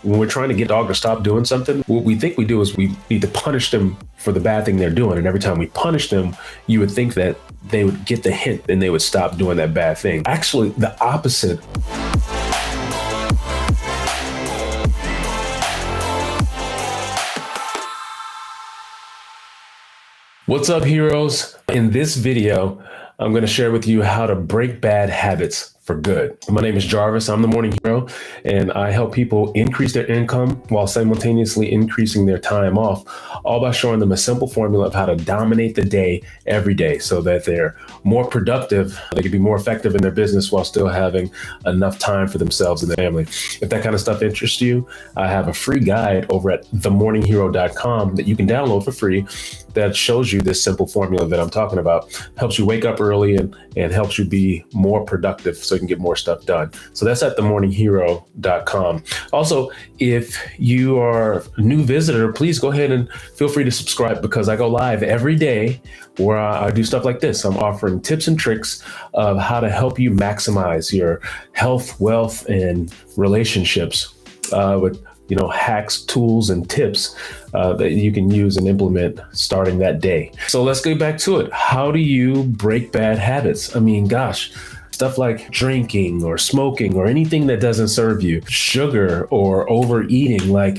When we're trying to get a dog to stop doing something, what we think we do is we need to punish them for the bad thing they're doing. And every time we punish them, you would think that they would get the hint and they would stop doing that bad thing. Actually, the opposite. What's up, heroes? In this video, I'm going to share with you how to break bad habits for good. My name is Jarvis. I'm the morning hero, and I help people increase their income while simultaneously increasing their time off, all by showing them a simple formula of how to dominate the day every day so that they're more productive, they can be more effective in their business while still having enough time for themselves and their family. If that kind of stuff interests you, I have a free guide over at themorninghero.com that you can download for free that shows you this simple formula that I'm talking about. Helps you wake up early and helps you be more productive so you can get more stuff done. So that's at themorninghero.com. Also, if you are a new visitor, please go ahead and feel free to subscribe because I go live every day where I do stuff like this. I'm offering tips and tricks of how to help you maximize your health, wealth, and relationships with hacks, tools, and tips that you can use and implement starting that day. So let's get back to it. How do you break bad habits? I mean, gosh, stuff like drinking or smoking or anything that doesn't serve you, sugar or overeating, like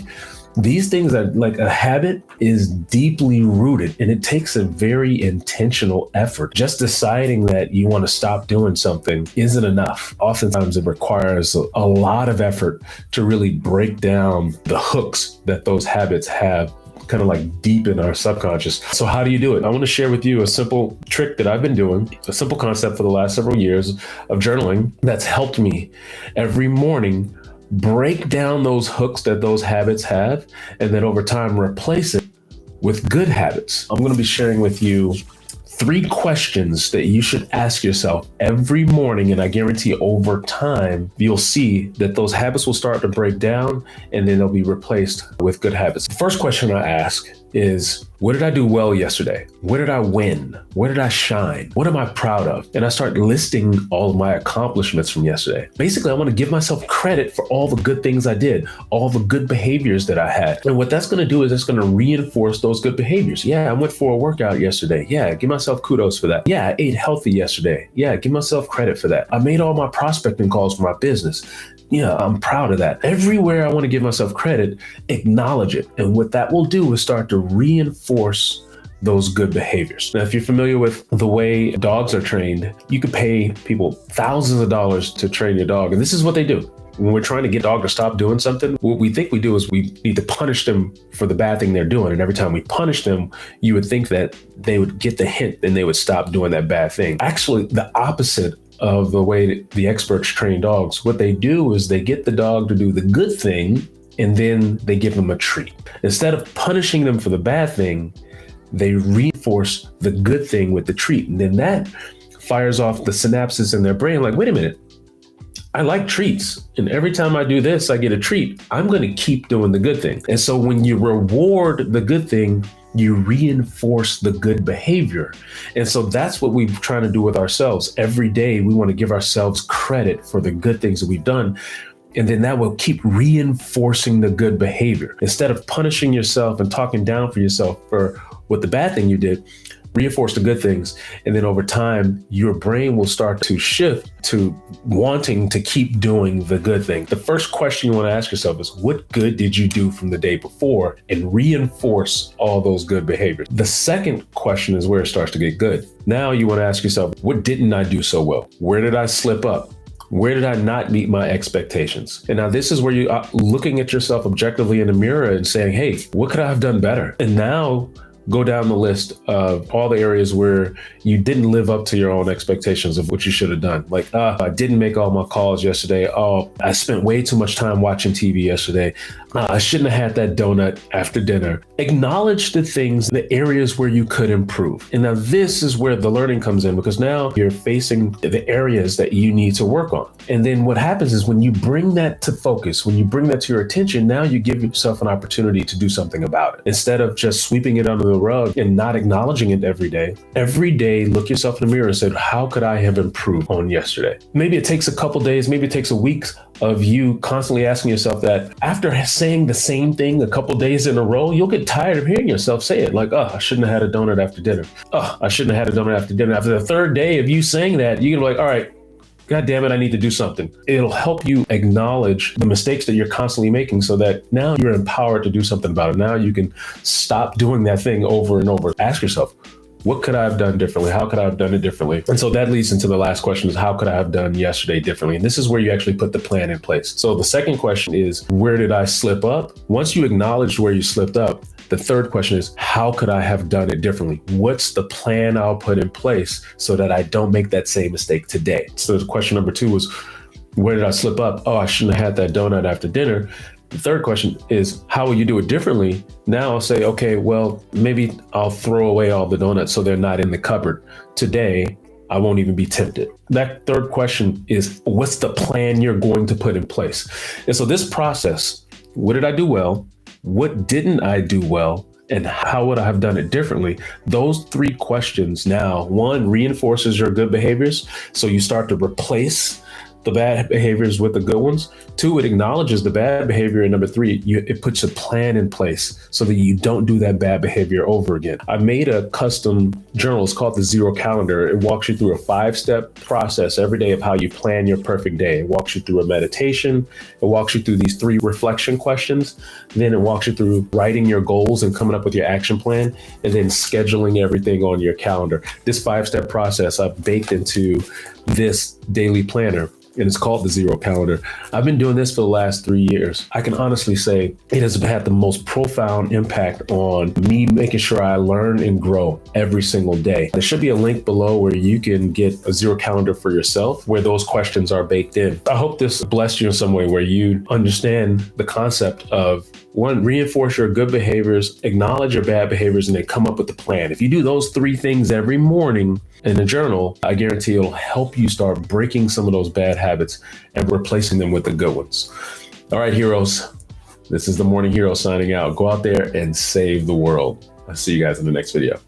these things are like a habit is deeply rooted and it takes a very intentional effort. Just deciding that you want to stop doing something isn't enough. Oftentimes it requires a lot of effort to really break down the hooks that those habits have kind of like deep in our subconscious. So how do you do it? I want to share with you a simple trick that I've been doing, a simple concept for the last several years of journaling that's helped me every morning break down those hooks that those habits have, and then over time replace it with good habits. I'm going to be sharing with you 3 questions that you should ask yourself every morning, and I guarantee over time, you'll see that those habits will start to break down and then they'll be replaced with good habits. The first question I ask is, what did I do well yesterday? Where did I win? Where did I shine? What am I proud of? And I start listing all of my accomplishments from yesterday. Basically, I want to give myself credit for all the good things I did, all the good behaviors that I had. And what that's going to do is it's going to reinforce those good behaviors. Yeah, I went for a workout yesterday. Yeah, give myself kudos for that. Yeah, I ate healthy yesterday. Yeah, give myself credit for that. I made all my prospecting calls for my business. Yeah, I'm proud of that. Everywhere I want to give myself credit, acknowledge it. And what that will do is start to reinforce those good behaviors. Now, if you're familiar with the way dogs are trained, you could pay people thousands of dollars to train your dog. And this is what they do. When we're trying to get a dog to stop doing something, what we think we do is we need to punish them for the bad thing they're doing. And every time we punish them, you would think that they would get the hint and they would stop doing that bad thing. Actually, the opposite of the way the experts train dogs. What they do is they get the dog to do the good thing and then they give them a treat. Instead of punishing them for the bad thing, they reinforce the good thing with the treat. And then that fires off the synapses in their brain like, wait a minute, I like treats. And every time I do this, I get a treat. I'm going to keep doing the good thing. And so when you reward the good thing, you reinforce the good behavior. And so that's what we're trying to do with ourselves. Every day, we want to give ourselves credit for the good things that we've done. And then that will keep reinforcing the good behavior. Instead of punishing yourself and talking down for yourself for what the bad thing you did, reinforce the good things. And then over time, your brain will start to shift to wanting to keep doing the good thing. The first question you want to ask yourself is, what good did you do from the day before? And reinforce all those good behaviors. The second question is where it starts to get good. Now you want to ask yourself, what didn't I do so well? Where did I slip up? Where did I not meet my expectations? And now this is where you are looking at yourself objectively in the mirror and saying, hey, what could I have done better? And now go down the list of all the areas where you didn't live up to your own expectations of what you should have done. Like, I didn't make all my calls yesterday. Oh, I spent way too much time watching TV yesterday. I shouldn't have had that donut after dinner. Acknowledge the things, the areas where you could improve. And now this is where the learning comes in, because now you're facing the areas that you need to work on. And then what happens is when you bring that to focus, when you bring that to your attention, now you give yourself an opportunity to do something about it. Instead of just sweeping it under the rug and not acknowledging it every day, look yourself in the mirror and say, how could I have improved on yesterday? Maybe it takes a couple days, maybe it takes a week, of you constantly asking yourself that. After saying the same thing a couple days in a row, you'll get tired of hearing yourself say it. Like, oh, I shouldn't have had a donut after dinner. Oh, I shouldn't have had a donut after dinner. After the third day of you saying that, you're gonna be like, all right, God damn it, I need to do something. It'll help you acknowledge the mistakes that you're constantly making so that now you're empowered to do something about it. Now you can stop doing that thing over and over. Ask yourself, what could I have done differently? How could I have done it differently? And so that leads into the last question is, how could I have done yesterday differently? And this is where you actually put the plan in place. So the second question is, where did I slip up? Once you acknowledge where you slipped up, the third question is, how could I have done it differently? What's the plan I'll put in place so that I don't make that same mistake today? So the question number 2 was, where did I slip up? Oh, I shouldn't have had that donut after dinner. The third question is, how will you do it differently? Now I'll say, okay, well, maybe I'll throw away all the donuts so they're not in the cupboard. Today, I won't even be tempted. That third question is, what's the plan you're going to put in place? And so this process, what did I do well? What didn't I do well? And how would I have done it differently? Those 3 questions now, 1, reinforces your good behaviors. So you start to replace the bad behaviors with the good ones. 2, it acknowledges the bad behavior. And number 3, it puts a plan in place so that you don't do that bad behavior over again. I made a custom journal. It's called the Zero Calendar. It walks you through a 5-step process every day of how you plan your perfect day. It walks you through a meditation. It walks you through these 3 reflection questions. Then it walks you through writing your goals and coming up with your action plan, and then scheduling everything on your calendar. This 5-step process I've baked into this daily planner, and it's called the Zero Calendar. I've been doing this for the last 3 years. I can honestly say it has had the most profound impact on me, making sure I learn and grow every single day. There should be a link below where you can get a Zero Calendar for yourself, where those questions are baked in. I hope this blessed you in some way, where you understand the concept of, 1, reinforce your good behaviors, acknowledge your bad behaviors, and then come up with a plan. If you do those 3 things every morning in a journal, I guarantee it'll help you start breaking some of those bad habits and replacing them with the good ones. All right, heroes, this is the Morning Hero signing out. Go out there and save the world. I'll see you guys in the next video.